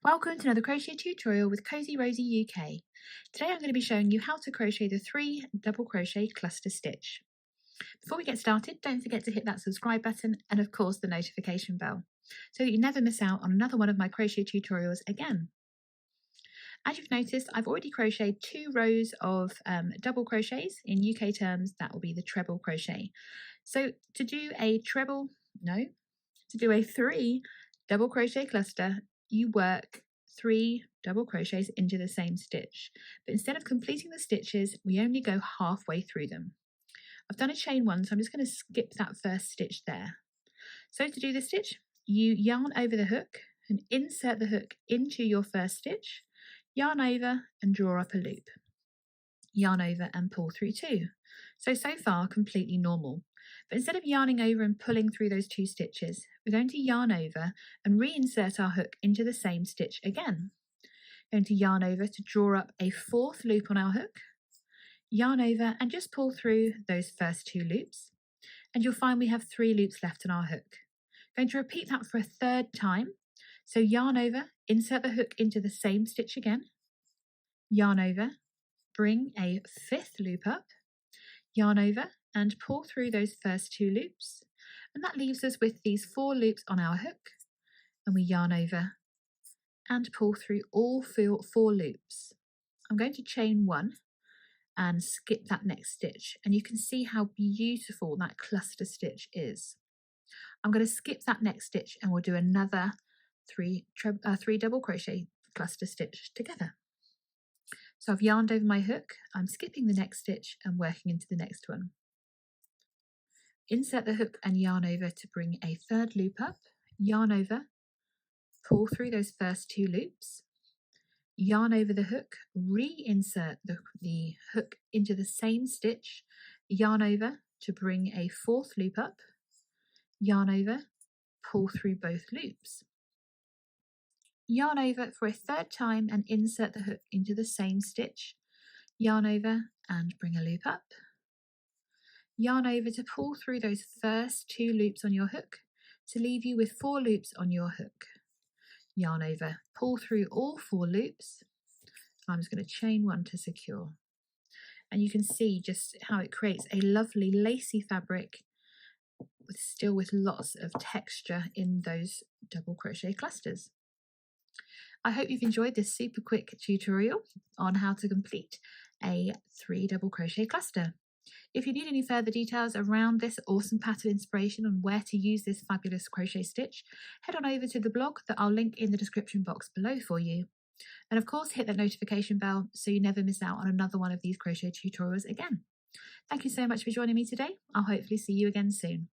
Welcome to another crochet tutorial with Cozy Rosie UK. Today I'm going to be showing you how to crochet the 3 double crochet cluster stitch. Before we get started, don't forget to hit that subscribe button and of course the notification bell so that you never miss out on another one of my crochet tutorials again. As you've noticed, I've already crocheted 2 rows of double crochets. In UK terms, that will be the treble crochet. So to do a 3 double crochet cluster, you work 3 double crochets into the same stitch, but instead of completing the stitches, we only go halfway through them. I've done a chain 1, so I'm just going to skip that first stitch there. So to do the stitch, you yarn over the hook and insert the hook into your first stitch, yarn over and draw up a loop. Yarn over and pull through 2. So far completely normal. But instead of yarning over and pulling through those 2 stitches, we're going to yarn over and reinsert our hook into the same stitch again. We're going to yarn over to draw up a 4th loop on our hook, yarn over and just pull through those first 2 loops, and you'll find we have 3 loops left on our hook. Going to repeat that for a 3rd time. So yarn over, insert the hook into the same stitch again, yarn over, bring a 5th loop up, yarn over and pull through those first 2 loops, and that leaves us with these 4 loops on our hook, and we yarn over and pull through all 4 loops. I'm going to chain 1 and skip that next stitch, and you can see how beautiful that cluster stitch is. I'm going to skip that next stitch and we'll do another 3 double crochet cluster stitch together. So I've yarned over my hook, I'm skipping the next stitch and working into the next one. Insert the hook and yarn over to bring a 3rd loop up, yarn over, pull through those first 2 loops, yarn over the hook, reinsert the hook into the same stitch, yarn over to bring a 4th loop up, yarn over, pull through both loops. Yarn over for a 3rd time and insert the hook into the same stitch, yarn over and bring a loop up, yarn over to pull through those first 2 loops on your hook to leave you with 4 loops on your hook, yarn over, pull through all 4 loops. I'm just going to chain 1 to secure, and you can see just how it creates a lovely lacy fabric still with lots of texture in those double crochet clusters. I hope you've enjoyed this super quick tutorial on how to complete a 3 double crochet cluster. If you need any further details around this awesome pattern inspiration on where to use this fabulous crochet stitch, head on over to the blog that I'll link in the description box below for you. And of course, hit that notification bell so you never miss out on another one of these crochet tutorials again. Thank you so much for joining me today. I'll hopefully see you again soon.